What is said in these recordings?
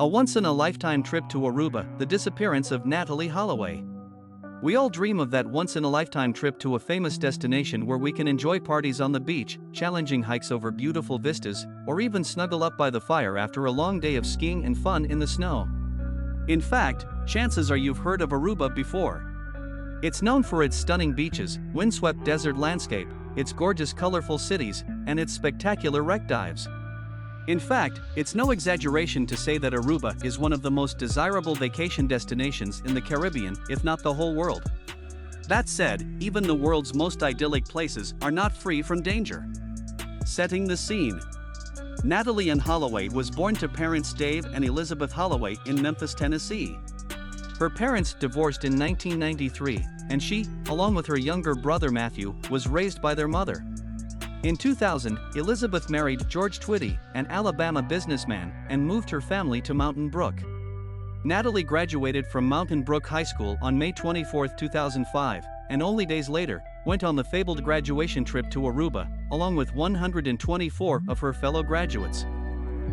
A once-in-a-lifetime trip to Aruba, the disappearance of Natalee Holloway. We all dream of that once-in-a-lifetime trip to a famous destination where we can enjoy parties on the beach, challenging hikes over beautiful vistas, or even snuggle up by the fire after a long day of skiing and fun in the snow. In fact, chances are you've heard of Aruba before. It's known for its stunning beaches, windswept desert landscape, its gorgeous colorful cities, and its spectacular wreck dives. In fact, it's no exaggeration to say that Aruba is one of the most desirable vacation destinations in the Caribbean, if not the whole world. That said, even the world's most idyllic places are not free from danger. Setting the scene. Natalee Ann Holloway was born to parents Dave and Elizabeth Holloway in Memphis, Tennessee. Her parents divorced in 1993, and she, along with her younger brother Matthew, was raised by their mother. In 2000, Elizabeth married George Twitty, an Alabama businessman, and moved her family to Mountain Brook. Natalee graduated from Mountain Brook High School on May 24, 2005, and only days later, went on the fabled graduation trip to Aruba, along with 124 of her fellow graduates.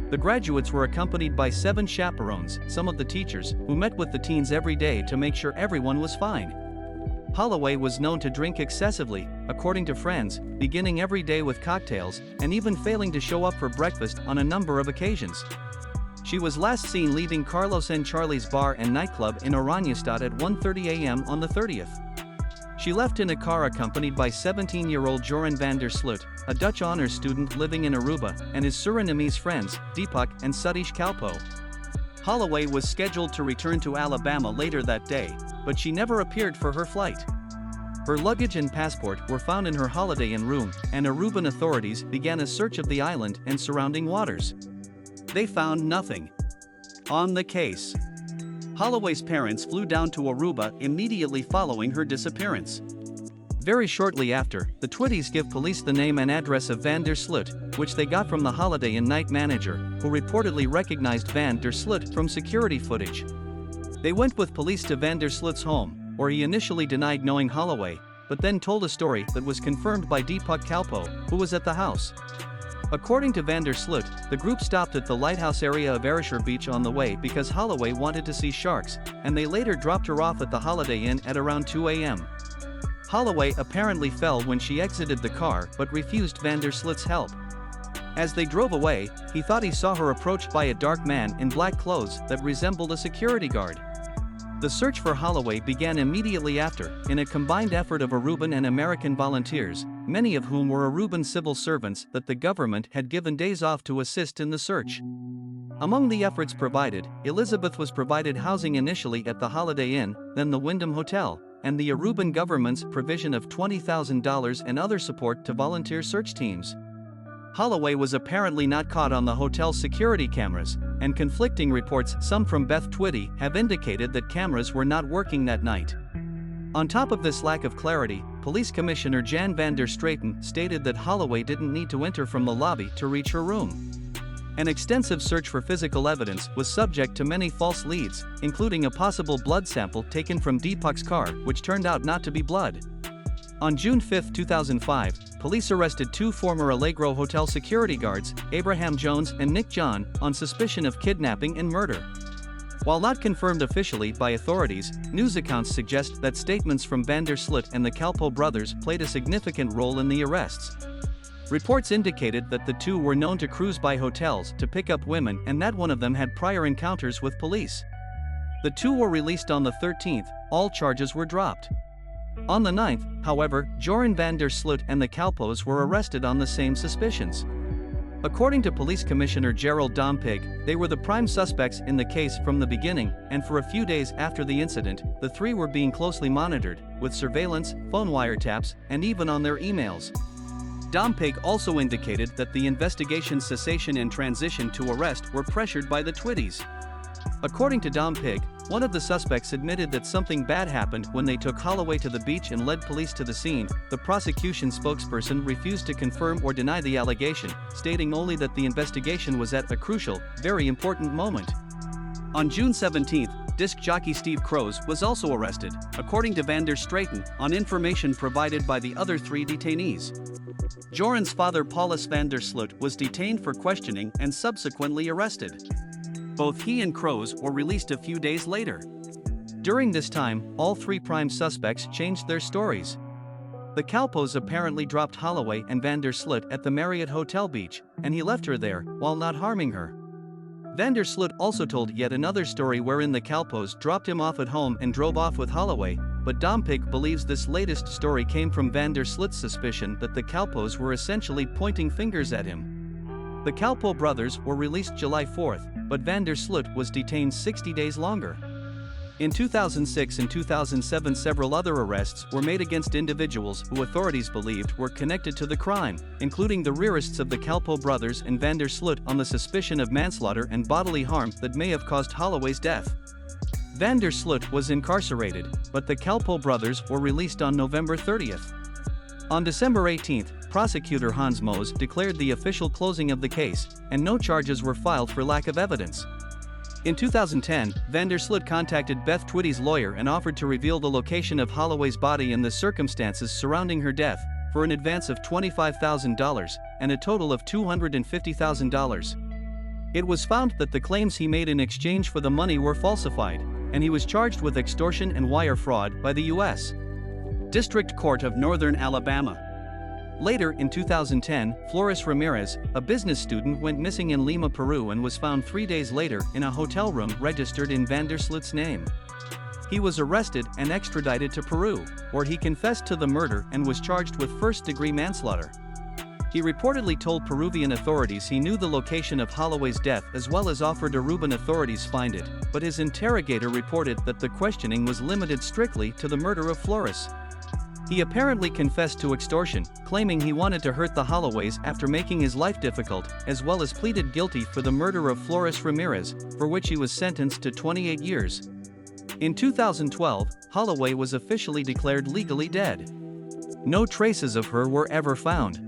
The graduates were accompanied by 7 chaperones, some of the teachers, who met with the teens every day to make sure everyone was fine. Holloway was known to drink excessively, according to friends, beginning every day with cocktails, and even failing to show up for breakfast on a number of occasions. She was last seen leaving Carlos and Charlie's bar and nightclub in Oranjestad at 1:30 a.m. on the 30th. She left in a car accompanied by 17-year-old Joran van der Sloot, a Dutch honors student living in Aruba, and his Surinamese friends, Deepak and Satish Kalpo. Holloway was scheduled to return to Alabama later that day, but she never appeared for her flight. Her luggage and passport were found in her Holiday Inn room, and Aruban authorities began a search of the island and surrounding waters. They found nothing. On the case. Holloway's parents flew down to Aruba immediately following her disappearance. Very shortly after, the Twitties give police the name and address of Van der Sloot, which they got from the Holiday Inn night manager, who reportedly recognized Van der Sloot from security footage. They went with police to Van der Sloot's home, where he initially denied knowing Holloway, but then told a story that was confirmed by Deepak Kalpo, who was at the house. According to Van der Sloot, the group stopped at the lighthouse area of Aruba Beach on the way because Holloway wanted to see sharks, and they later dropped her off at the Holiday Inn at around 2 a.m. Holloway apparently fell when she exited the car but refused Van der Sloot's help. As they drove away, he thought he saw her approached by a dark man in black clothes that resembled a security guard. The search for Holloway began immediately after, in a combined effort of Aruban and American volunteers, many of whom were Aruban civil servants that the government had given days off to assist in the search. Among the efforts provided, Elizabeth was provided housing initially at the Holiday Inn, then the Wyndham Hotel, and the Aruban government's provision of $20,000 and other support to volunteer search teams. Holloway was apparently not caught on the hotel's security cameras, and conflicting reports, some from Beth Twitty, have indicated that cameras were not working that night. On top of this lack of clarity, Police Commissioner Jan van der Straten stated that Holloway didn't need to enter from the lobby to reach her room. An extensive search for physical evidence was subject to many false leads, including a possible blood sample taken from Deepak's car, which turned out not to be blood. On June 5, 2005, police arrested 2 former Allegro Hotel security guards, Abraham Jones and Nick John, on suspicion of kidnapping and murder. While not confirmed officially by authorities, news accounts suggest that statements from Van der Sloot and the Kalpo brothers played a significant role in the arrests. Reports indicated that the 2 were known to cruise by hotels to pick up women and that one of them had prior encounters with police. The 2 were released on the 13th, all charges were dropped. On the 9th, however, Joran van der Sloot and the Kalpos were arrested on the same suspicions. According to Police Commissioner Gerald Dompig, they were the prime suspects in the case from the beginning, and for a few days after the incident, the 3 were being closely monitored, with surveillance, phone wiretaps, and even on their emails. Dompig also indicated that the investigation's cessation and transition to arrest were pressured by the Twitties. According to Dompig, one of the suspects admitted that something bad happened when they took Holloway to the beach and led police to the scene. The prosecution spokesperson refused to confirm or deny the allegation, stating only that the investigation was at a crucial, very important moment. On June 17, disc jockey Steve Croes was also arrested, according to Van der Straten, on information provided by the other 3 detainees. Joran's father Paulus van der Sloot was detained for questioning and subsequently arrested. Both he and Crows were released a few days later. During this time, all three prime suspects changed their stories. The Kalpos apparently dropped Holloway and van der Sloot at the Marriott Hotel Beach, and he left her there, while not harming her. Van der Sloot also told yet another story wherein the Kalpos dropped him off at home and drove off with Holloway, but Dompick believes this latest story came from van der Sloot's suspicion that the Kalpos were essentially pointing fingers at him. The Kalpo brothers were released July 4th, but van der Sloot was detained 60 days longer. In 2006 and 2007, several other arrests were made against individuals who authorities believed were connected to the crime, including the rearists of the Kalpo brothers and van der Sloot on the suspicion of manslaughter and bodily harm that may have caused Holloway's death. Van der Sloot was incarcerated, but the Kalpo brothers were released on November 30th. On December 18th, prosecutor Hans Moos declared the official closing of the case, and no charges were filed for lack of evidence. In 2010, van der Sloot contacted Beth Twitty's lawyer and offered to reveal the location of Holloway's body and the circumstances surrounding her death, for an advance of $25,000 and a total of $250,000. It was found that the claims he made in exchange for the money were falsified, and he was charged with extortion and wire fraud by the U.S. District Court of Northern Alabama. Later in 2010, Flores Ramirez, a business student, went missing in Lima, Peru and was found 3 days later in a hotel room registered in van der Sloot's name. He was arrested and extradited to Peru, where he confessed to the murder and was charged with first-degree manslaughter. He reportedly told Peruvian authorities he knew the location of Holloway's death as well as offered Aruban authorities find it, but his interrogator reported that the questioning was limited strictly to the murder of Flores. He apparently confessed to extortion, claiming he wanted to hurt the Holloways after making his life difficult, as well as pleaded guilty for the murder of Flores Ramirez, for which he was sentenced to 28 years. In 2012, Holloway was officially declared legally dead. No traces of her were ever found.